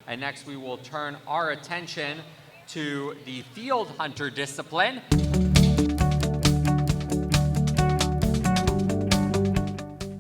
And next we will turn our attention to the field hunter discipline.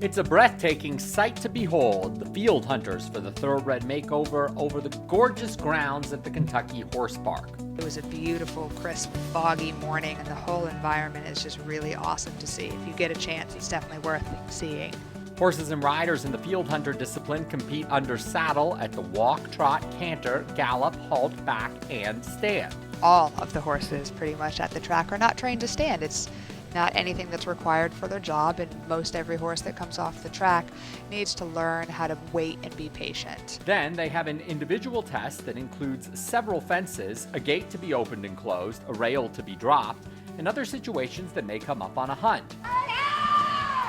It's a breathtaking sight to behold, the field hunters for the Thoroughbred Makeover over the gorgeous grounds at the Kentucky Horse Park. It was a beautiful, crisp, foggy morning, and the whole environment is just really awesome to see. If you get a chance, it's definitely worth seeing. Horses and riders in the field hunter discipline compete under saddle at the walk, trot, canter, gallop, halt, back, and stand. All of the horses pretty much at the track are not trained to stand. It's not anything that's required for their job, and most every horse that comes off the track needs to learn how to wait and be patient. Then they have an individual test that includes several fences, a gate to be opened and closed, a rail to be dropped, and other situations that may come up on a hunt.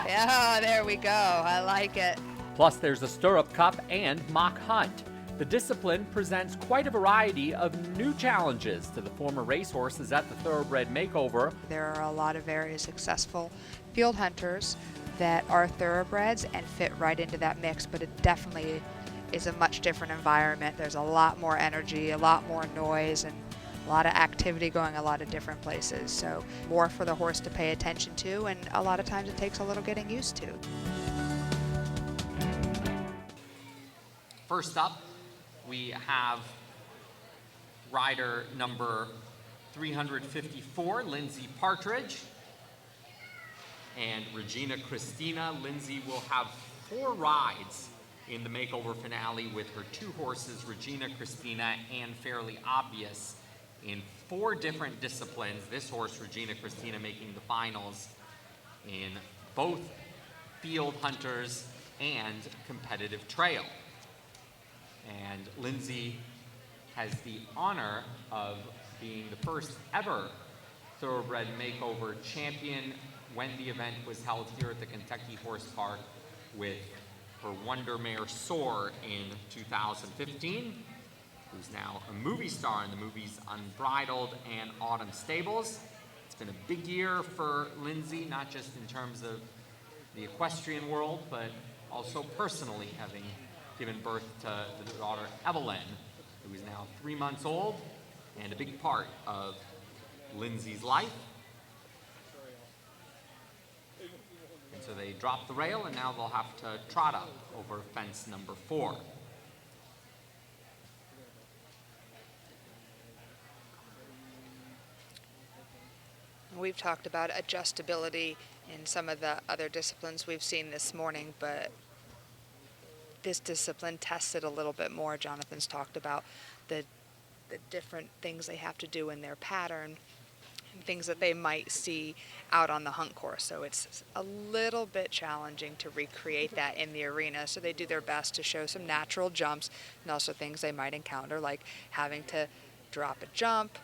Yeah, there we go. I like it. Plus there's a stirrup cup and mock hunt. The discipline presents quite a variety of new challenges to the former racehorses at the Thoroughbred Makeover. There are a lot of very successful field hunters that are thoroughbreds and fit right into that mix, but it definitely is a much different environment. There's a lot more energy, a lot more noise, and a lot of activity going a lot of different places. So more for the horse to pay attention to, and a lot of times it takes a little getting used to. First up, we have rider number 354, Lindsay Partridge, and Regina Christina. Lindsay will have 4 rides in the makeover finale with her 2 horses, Regina Christina and Fairly Obvious, in 4 different disciplines. This horse, Regina Christina, making the finals in both field hunters and competitive trail. And Lindsay has the honor of being the first ever Thoroughbred Makeover Champion when the event was held here at the Kentucky Horse Park with her Wonder Mare Soar in 2015, who's now a movie star in the movies Unbridled and Autumn Stables. It's been a big year for Lindsay, not just in terms of the equestrian world, but also personally, having given birth to the daughter Evelyn, who is now 3 months old and a big part of Lindsay's life. And so they drop the rail, and now they'll have to trot up over fence number 4. We've talked about adjustability in some of the other disciplines we've seen this morning, but this discipline tests it a little bit more. Jonathan's talked about the different things they have to do in their pattern, and things that they might see out on the hunt course. So it's a little bit challenging to recreate that in the arena. So they do their best to show some natural jumps and also things they might encounter, like having to drop a jump.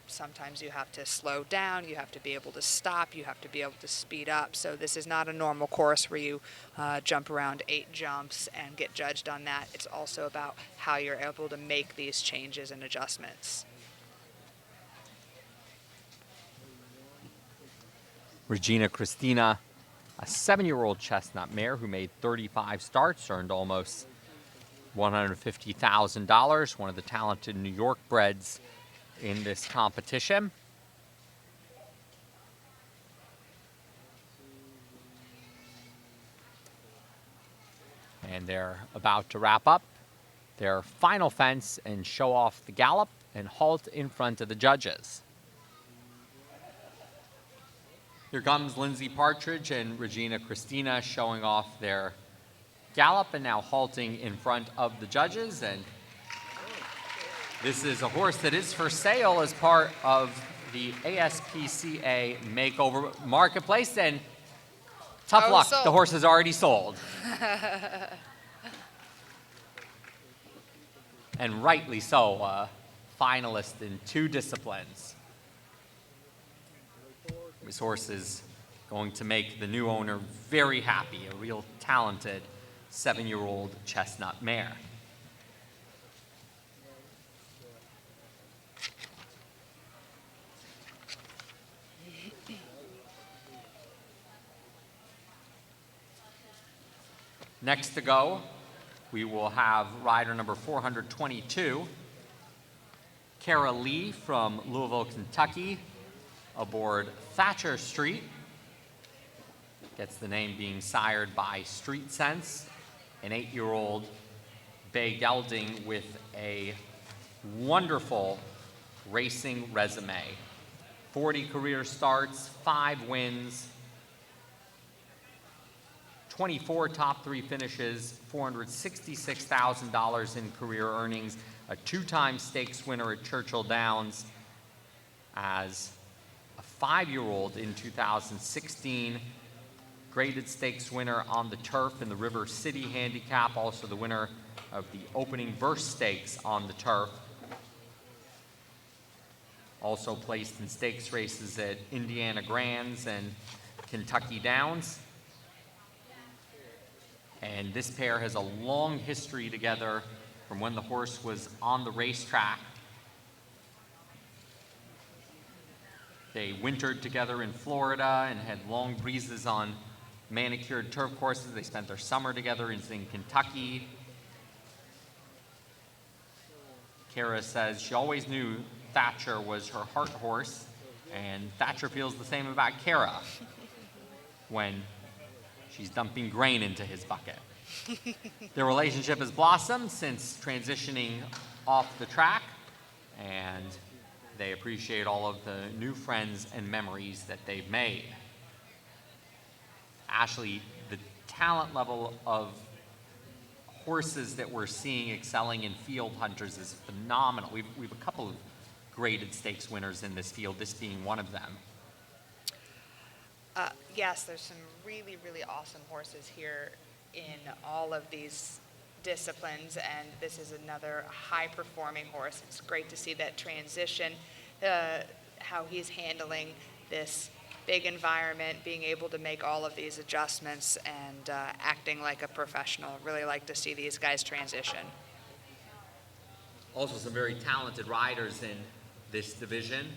Sometimes you have to slow down, you have to be able to stop, you have to be able to speed up. So this is not a normal course where you jump around 8 jumps and get judged on that. It's also about how you're able to make these changes and adjustments. Regina Christina, a 7-year-old chestnut mare who made 35 starts, earned almost $150,000, one of the talented New York breds in this competition. And they're about to wrap up their final fence and show off the gallop and halt in front of the judges. Here comes Lindsay Partridge and Regina Christina showing off their gallop and now halting in front of the judges. And this is a horse that is for sale as part of the ASPCA Makeover Marketplace, and tough luck, sold. The horse is already sold. And rightly so, a finalist in 2 disciplines. This horse is going to make the new owner very happy, a real talented 7-year-old chestnut mare. Next to go, we will have rider number 422, Kara Lee from Louisville, Kentucky, aboard Thatcher Street. Gets the name being sired by Street Sense, an 8-year-old bay gelding with a wonderful racing resume. 40 career starts, 5 wins, 24 top 3 finishes, $466,000 in career earnings, a 2-time stakes winner at Churchill Downs as a 5-year-old in 2016, graded stakes winner on the turf in the River City Handicap, also the winner of the opening verse stakes on the turf. Also placed in stakes races at Indiana Grands and Kentucky Downs. And this pair has a long history together from when the horse was on the racetrack. They wintered together in Florida and had long breezes on manicured turf courses. They spent their summer together in Kentucky. Kara says she always knew Thatcher was her heart horse, and Thatcher feels the same about Kara when she's dumping grain into his bucket. Their relationship has blossomed since transitioning off the track, and they appreciate all of the new friends and memories that they've made. Ashley, the talent level of horses that we're seeing excelling in field hunters is phenomenal. We've a couple of graded stakes winners in this field, this being one of them. Yes, there's some really, really awesome horses here in all of these disciplines, and this is another high-performing horse. It's great to see that transition, how he's handling this big environment, being able to make all of these adjustments and acting like a professional. Really like to see these guys transition. Also some very talented riders in this division.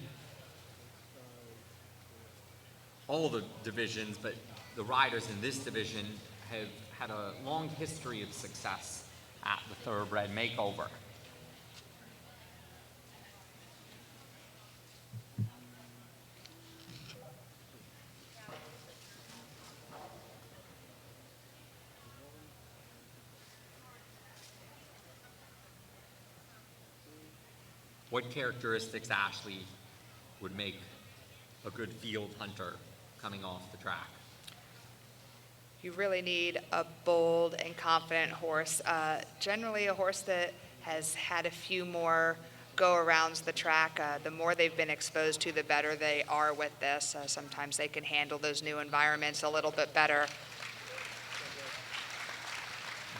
All the divisions, but the riders in this division have had a long history of success at the Thoroughbred Makeover. What characteristics, Ashley, would make a good field hunter coming off the track? You really need a bold and confident horse. Generally a horse that has had a few more go-arounds the track. The more they've been exposed to, the better they are with this. Sometimes they can handle those new environments a little bit better.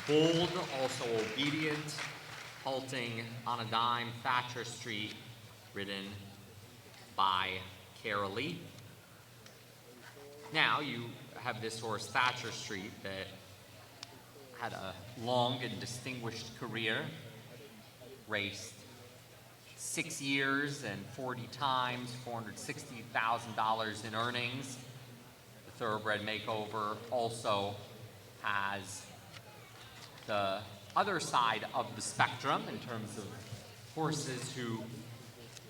Bold, also obedient, halting on a dime, Thatcher Street, ridden by Kara Lee. Now you have this horse, Thatcher Street, that had a long and distinguished career, raced 6 years and 40 times, $460,000 in earnings. The Thoroughbred Makeover also has the other side of the spectrum in terms of horses who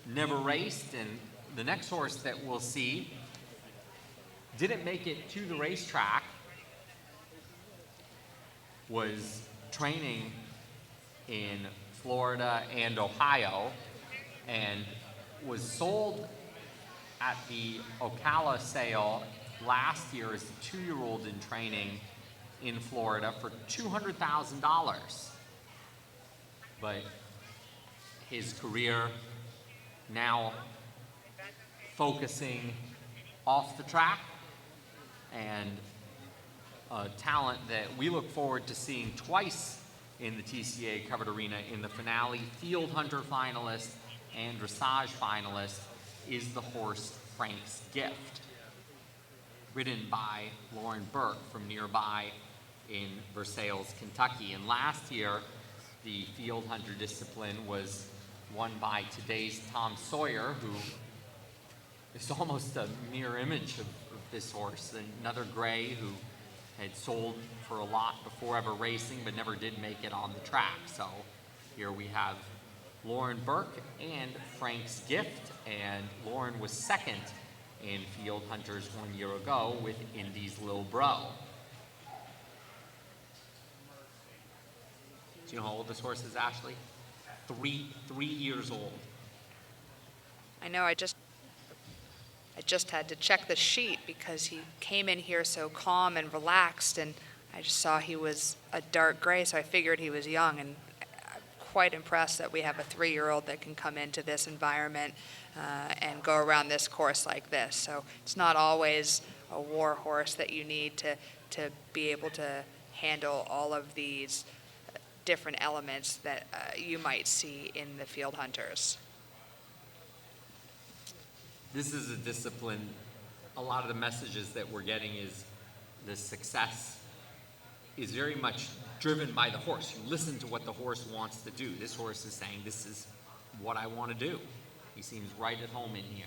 never raced, and the next horse that we'll see didn't make it to the racetrack, was training in Florida and Ohio, and was sold at the Ocala sale last year as a 2-year-old in training in Florida for $200,000. But his career now focusing off the track, and a talent that we look forward to seeing twice in the TCA Covered Arena in the finale. Field Hunter finalist and dressage finalist is the horse Frank's Gift, ridden by Lauren Burke from nearby in Versailles, Kentucky. And last year, the Field Hunter discipline was won by today's Tom Sawyer, who is almost a mirror image of this horse. Another gray who had sold for a lot before ever racing, but never did make it on the track. So here we have Lauren Burke and Frank's Gift, and Lauren was second in Field Hunters 1 year ago with Indy's Lil Bro. Do you know how old this horse is, Ashley? Three years old. I know, I just had to check the sheet because he came in here so calm and relaxed, and I just saw he was a dark gray, so I figured he was young, and I'm quite impressed that we have a 3-year-old that can come into this environment and go around this course like this. So it's not always a war horse that you need to be able to handle all of these different elements that you might see in the Field Hunters. This is a discipline, a lot of the messages that we're getting is the success is very much driven by the horse. You listen to what the horse wants to do. This horse is saying, this is what I want to do. He seems right at home in here.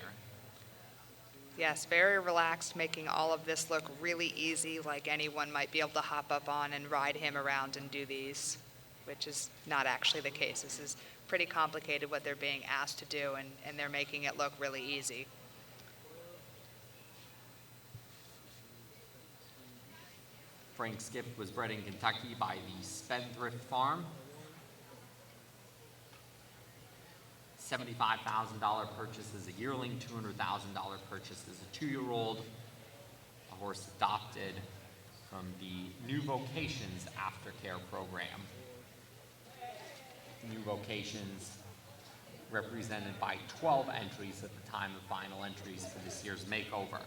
Yes, very relaxed, making all of this look really easy, like anyone might be able to hop up on and ride him around and do these, which is not actually the case. This is pretty complicated what they're being asked to do, and they're making it look really easy. Frank's Gift was bred in Kentucky by the Spendthrift Farm. $75,000 purchase as a yearling, $200,000 purchase as a 2-year-old. A horse adopted from the New Vocations Aftercare program. New Vocations represented by 12 entries at the time of final entries for this year's makeover.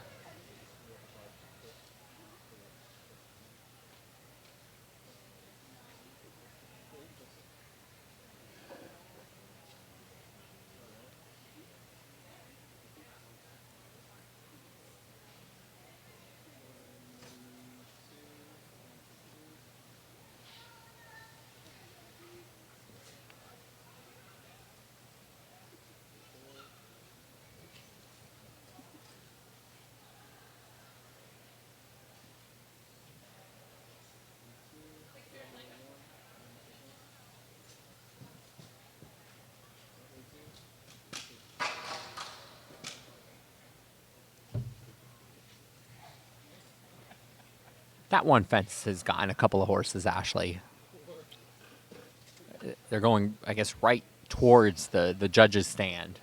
That one fence has gotten a couple of horses, Ashley. They're going, I guess, right towards the judges' stand.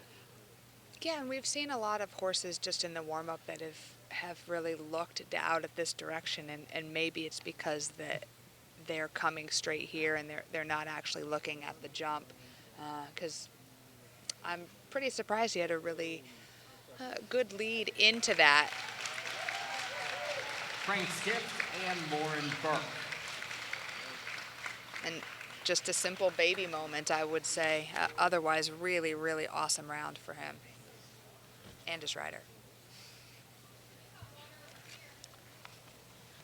Yeah, and we've seen a lot of horses just in the warm-up that have really looked out at this direction, and maybe it's because they're coming straight here and they're not actually looking at the jump. Because I'm pretty surprised he had a really good lead into that. Frank's Gift and Lauren Burke. And just a simple baby moment, I would say. Otherwise, really, really awesome round for him and his rider.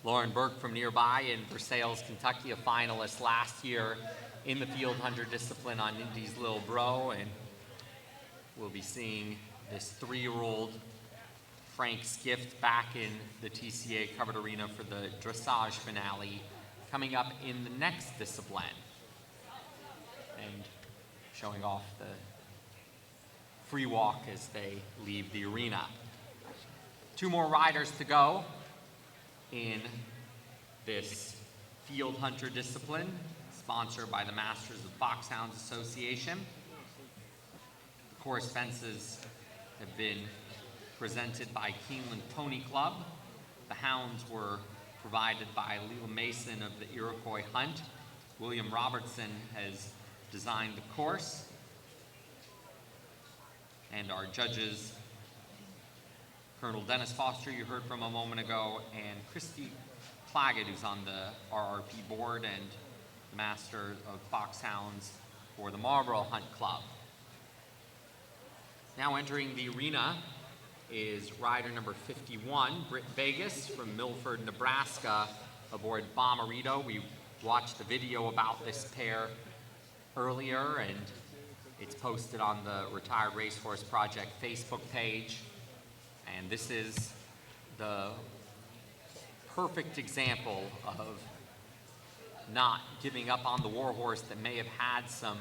Lauren Burke from nearby in Versailles, Kentucky, a finalist last year in the Field Hunter discipline on Indy's Lil Bro, and we'll be seeing this 3-year-old Frank's Gift back in the TCA Covered Arena for the dressage finale coming up in the next discipline. And showing off the free walk as they leave the arena. 2 more riders to go in this Field Hunter discipline, sponsored by the Masters of Foxhounds Association. The course fences have been presented by Keeneland Pony Club. The hounds were provided by Leland Mason of the Iroquois Hunt. William Robertson has designed the course. And our judges, Colonel Dennis Foster, you heard from a moment ago, and Christy Claggett, who's on the RRP board and the Master of Foxhounds for the Marlboro Hunt Club. Now entering the arena is rider number 51, Britt Vegas from Milford, Nebraska, aboard Bommarito. We watched the video about this pair earlier, and it's posted on the Retired Racehorse Project Facebook page. And this is the perfect example of not giving up on the warhorse that may have had some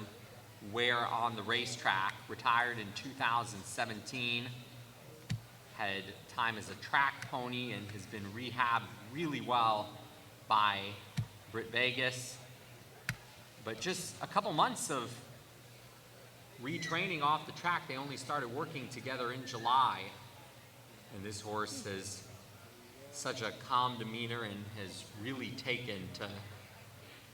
wear on the racetrack. Retired in 2017, had time as a track pony and has been rehabbed really well by Britt Vegas. But just a couple months of retraining off the track. They only started working together in July. And this horse has such a calm demeanor and has really taken to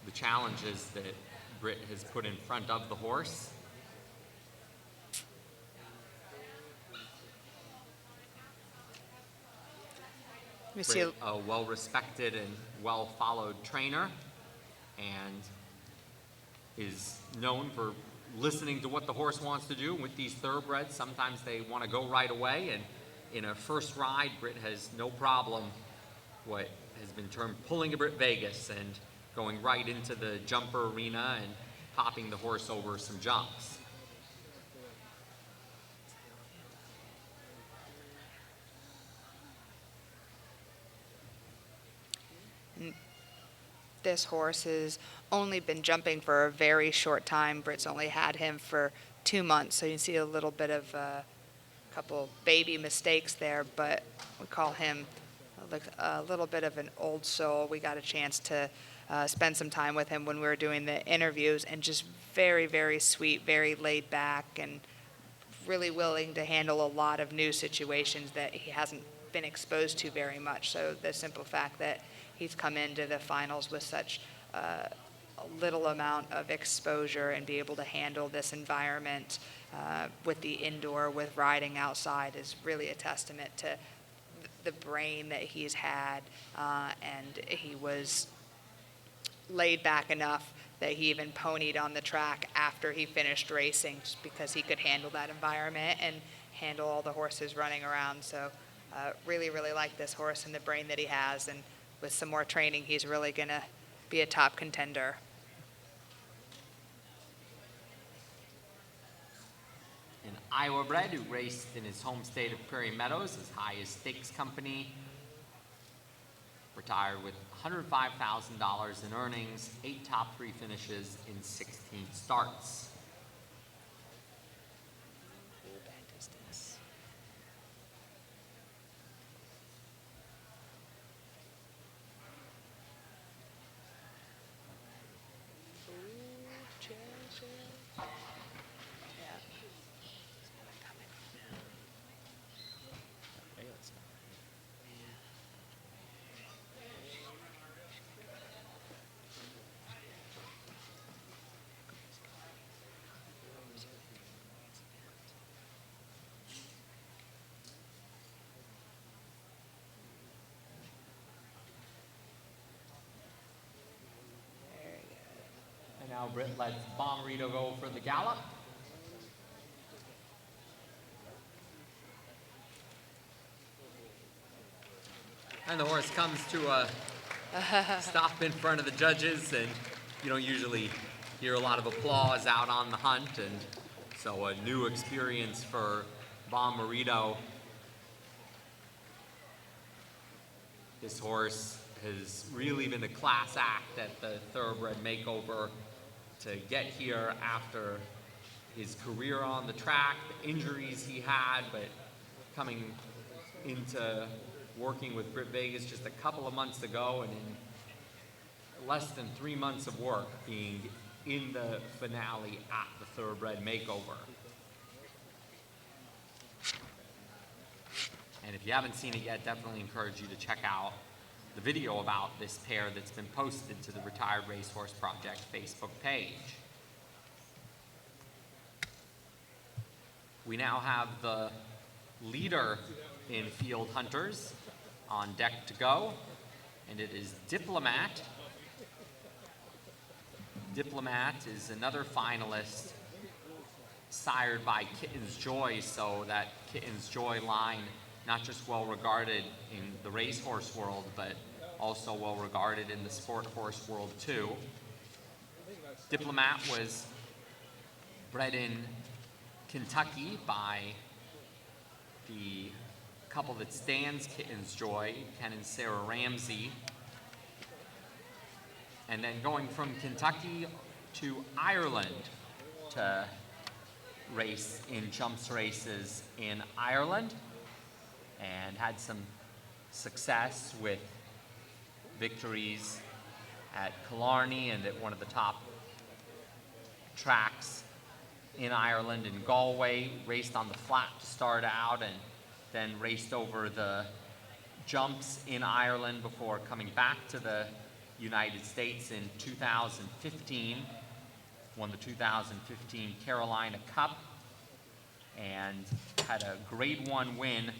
the challenges that Britt has put in front of the horse. Britt, a well-respected and well-followed trainer, and is known for listening to what the horse wants to do. With these thoroughbreds, sometimes they want to go right away, and in a first ride, Britt has no problem what has been termed pulling a Britt Vegas and going right into the jumper arena and popping the horse over some jumps. This horse has only been jumping for a very short time. Britt's only had him for 2 months, so you can see a little bit of a couple baby mistakes there, but we call him a little bit of an old soul. We got a chance to spend some time with him when we were doing the interviews, and just very, very sweet, very laid back, and really willing to handle a lot of new situations that he hasn't been exposed to very much. So the simple fact that he's come into the finals with such a little amount of exposure and be able to handle this environment with the indoor, with riding outside, is really a testament to the brain that he's had. And he was laid back enough that he even ponied on the track after he finished racing, just because he could handle that environment and handle all the horses running around. So really, really like this horse and the brain that he has, and with some more training, he's really going to be a top contender. An Iowa bred who raced in his home state of Prairie Meadows, as high as Stakes Company. Retired with $105,000 in earnings, 8 top 3 finishes in 16 starts. And now Britt lets Bommarito go for the gallop. And the horse comes to a stop in front of the judges, and you don't usually hear a lot of applause out on the hunt, and so a new experience for Bommarito. This horse has really been a class act at the Thoroughbred Makeover to get here after his career on the track, the injuries he had, but coming into working with Britt Vegas just a couple of months ago, and in less than 3 months of work being in the finale at the Thoroughbred Makeover. And if you haven't seen it yet, definitely encourage you to check out the video about this pair that's been posted to the Retired Racehorse Project Facebook page. We now have the leader in Field Hunters on deck to go, and it is Diplomat. Diplomat is another finalist, sired by Kitten's Joy, so that Kitten's Joy line, not just well regarded in the racehorse world, but also well regarded in the sport horse world too. Diplomat was bred in Kentucky by the couple that stands Kitten's Joy, Ken and Sarah Ramsey. And then going from Kentucky to Ireland to race in jumps races in Ireland, and had some success with victories at Killarney and at one of the top tracks in Ireland in Galway. Raced on the flat to start out and then raced over the jumps in Ireland before coming back to the United States in 2015. Won the 2015 Carolina Cup and had a Grade 1 win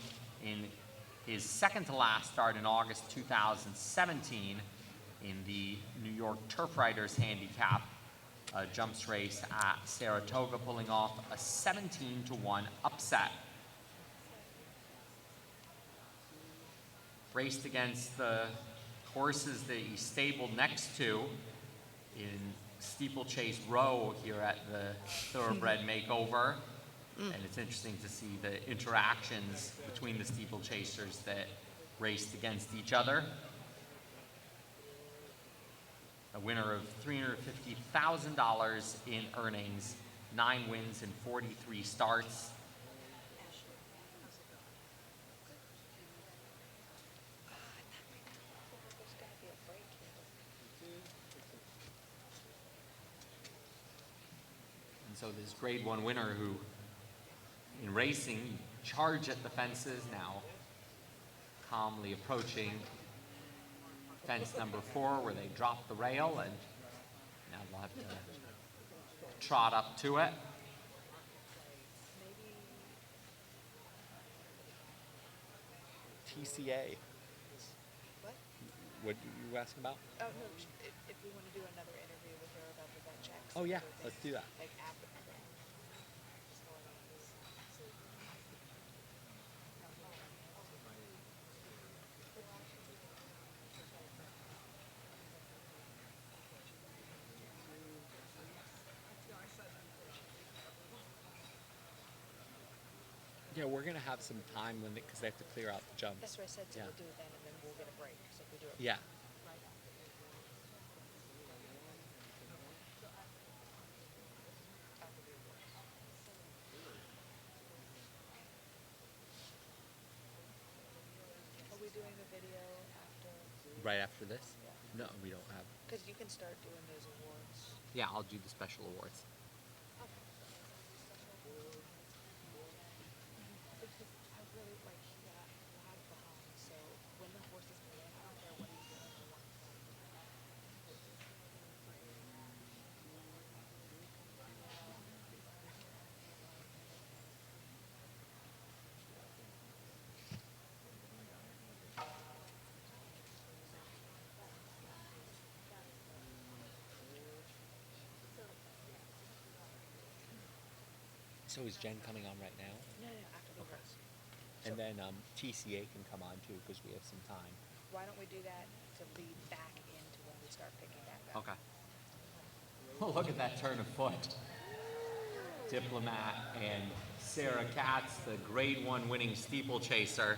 in his second to last start in August 2017 in the New York Turf Riders Handicap jumps race at Saratoga, pulling off a 17-1 upset. Raced against the horses that he stabled next to in Steeplechase Row here at the Thoroughbred Makeover. And it's interesting to see the interactions between the steeplechasers that raced against each other. A winner of $350,000 in earnings, 9 wins and 43 starts. And so this Grade 1 winner who, in racing, charge at the fences, now calmly approaching fence number 4 where they drop the rail, and now they'll have to trot up to it. TCA. What? What you asking about? Oh, no, if we want to do another interview with her about the vet checks. Oh yeah, and everything, let's do that. Like after. Yeah, we're gonna have some time when because they have to clear out the jumps. That's what I said, so Yeah. we'll do it then, and then we'll get a break, so if we do it. Yeah. Right after. Are we doing a video after? Right after this? No, we don't have. Because you can start doing those awards. Yeah, I'll do the special awards. Because I really like lag behind, so when the horses come in, I don't care what he's doing, I want to So is Jen coming on right now? No, after the Okay. horse. And then TCA can come on too because we have some time. Why don't we do that to lead back into when we start picking back up? Okay. Well, look at that turn of foot. Diplomat and Sarah Katz, the Grade 1 winning steeplechaser.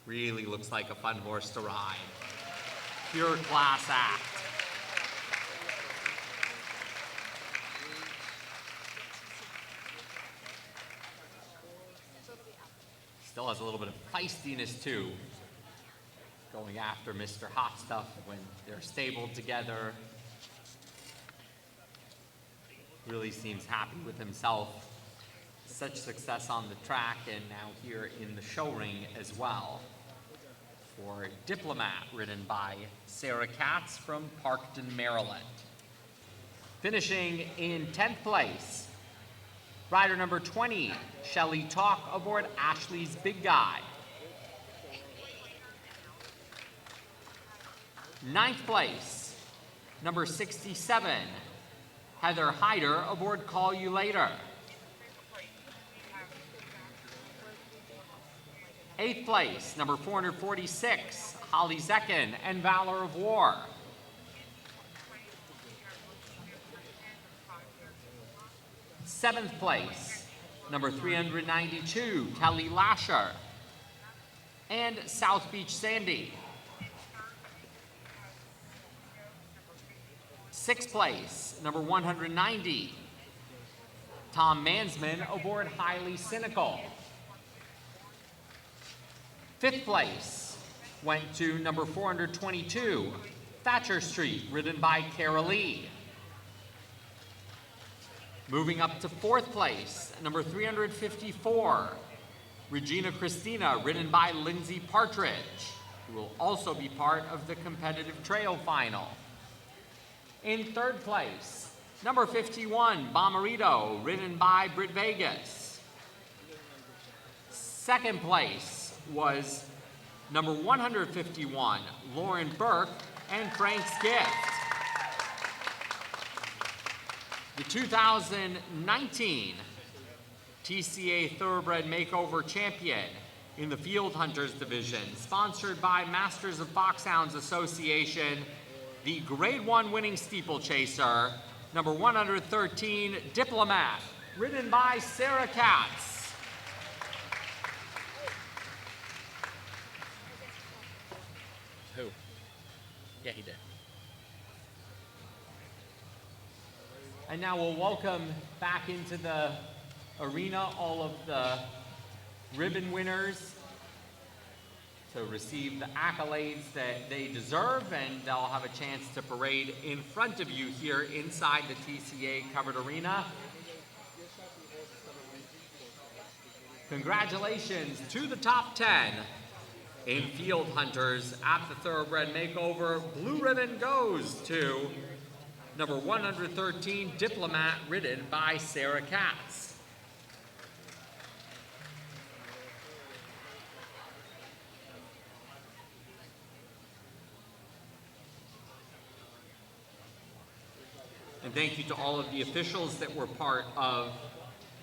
Really looks like a fun horse to ride. Pure class act. Still has a little bit of feistiness too, going after Mr. Hot Stuff when they're stabled together. Really seems happy with himself. Such success on the track and now here in the show ring as well. For Diplomat, ridden by Sarah Katz from Parkton, Maryland. Finishing in 10th place, rider number 20, Shelley Talk aboard Ashley's Big Guy. 9th place, number 67, Heather Hyder aboard Call You Later. 8th place, number 446, Holly Zekin and Valor of War. 7th place, number 392, Kelly Lasher, and South Beach Sandy. 6th place, number 190, Tom Mansman aboard Highly Cynical. 5th place went to number 422, Thatcher Street, ridden by Cara Lee. Moving up to 4th place, number 354, Regina Christina, ridden by Lindsay Partridge, who will also be part of the competitive trail final. In 3rd place, number 51, Bommarito, ridden by Britt Vegas. 2nd place was number 151, Lauren Burke and Frank's Gift. The 2019 TCA Thoroughbred Makeover Champion in the Field Hunters Division, sponsored by Masters of Foxhounds Association, the Grade 1 winning steeplechaser, number 113, Diplomat, ridden by Sarah Katz. Who? Yeah, he did. And now we'll welcome back into the arena all of the ribbon winners to receive the accolades that they deserve, and they'll have a chance to parade in front of you here inside the TCA Covered Arena. Congratulations to the top 10 in Field Hunters at the Thoroughbred Makeover. Blue ribbon goes to number 113, Diplomat, ridden by Sarah Katz. And thank you to all of the officials that were part of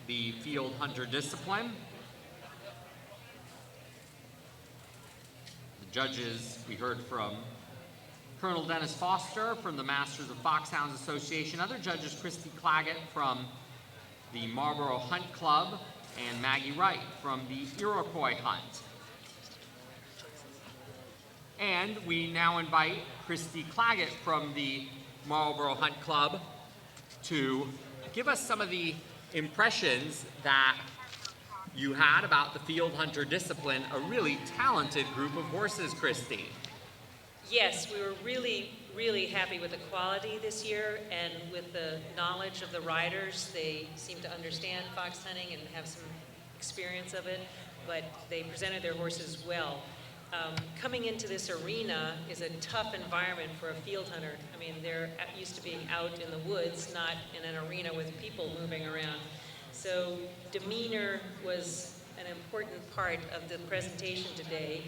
the Field Hunter discipline. The judges, we heard from Colonel Dennis Foster from the Masters of Foxhounds Association, other judges Christy Claggett from the Marlboro Hunt Club, and Maggie Wright from the Iroquois Hunt. And we now invite Christy Claggett from the Marlboro Hunt Club to give us some of the impressions that you had about the Field Hunter discipline, a really talented group of horses, Christy. Yes, we were really, really happy with the quality this year and with the knowledge of the riders. They seem to understand fox hunting and have some experience of it, but they presented their horses well. Coming into this arena is a tough environment for a field hunter. I mean, they're used to being out in the woods, not in an arena with people moving around. So demeanor was an important part of the presentation today.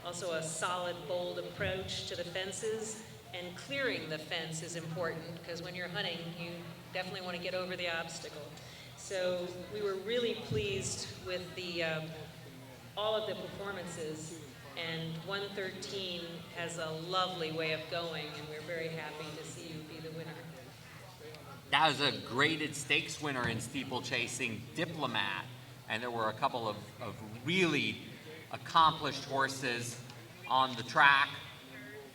Also a solid, bold approach to the fences, and clearing the fence is important because when you're hunting, you definitely want to get over the obstacle. So we were really pleased with the all of the performances, and 113 has a lovely way of going, and we're very happy to see you be the winner. That was a graded stakes winner in steeplechasing, Diplomat, and there were a couple of really accomplished horses on the track.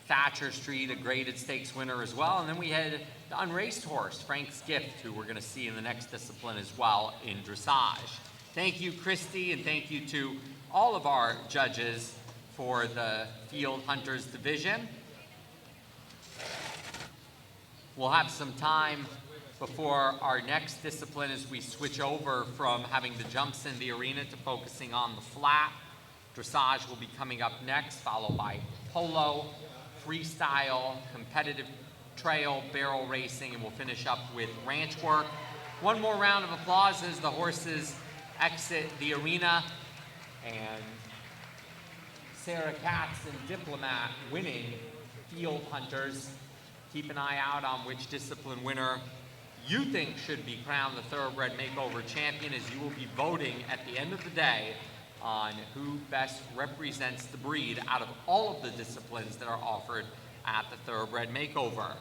Thatcher Street, a graded stakes winner as well, and then we had the unraced horse, Frank's Gift, who we're going to see in the next discipline as well in dressage. Thank you, Christy, and thank you to all of our judges for the Field Hunters division. We'll have some time before our next discipline as we switch over from having the jumps in the arena to focusing on the flat. Dressage will be coming up next, followed by polo, freestyle, competitive trail, barrel racing, and we'll finish up with ranch work. One more round of applause as the horses exit the arena, and Sarah Katz and Diplomat winning Field Hunters. Keep an eye out on which discipline winner you think should be crowned the Thoroughbred Makeover Champion, as you will be voting at the end of the day on who best represents the breed out of all of the disciplines that are offered at the Thoroughbred Makeover.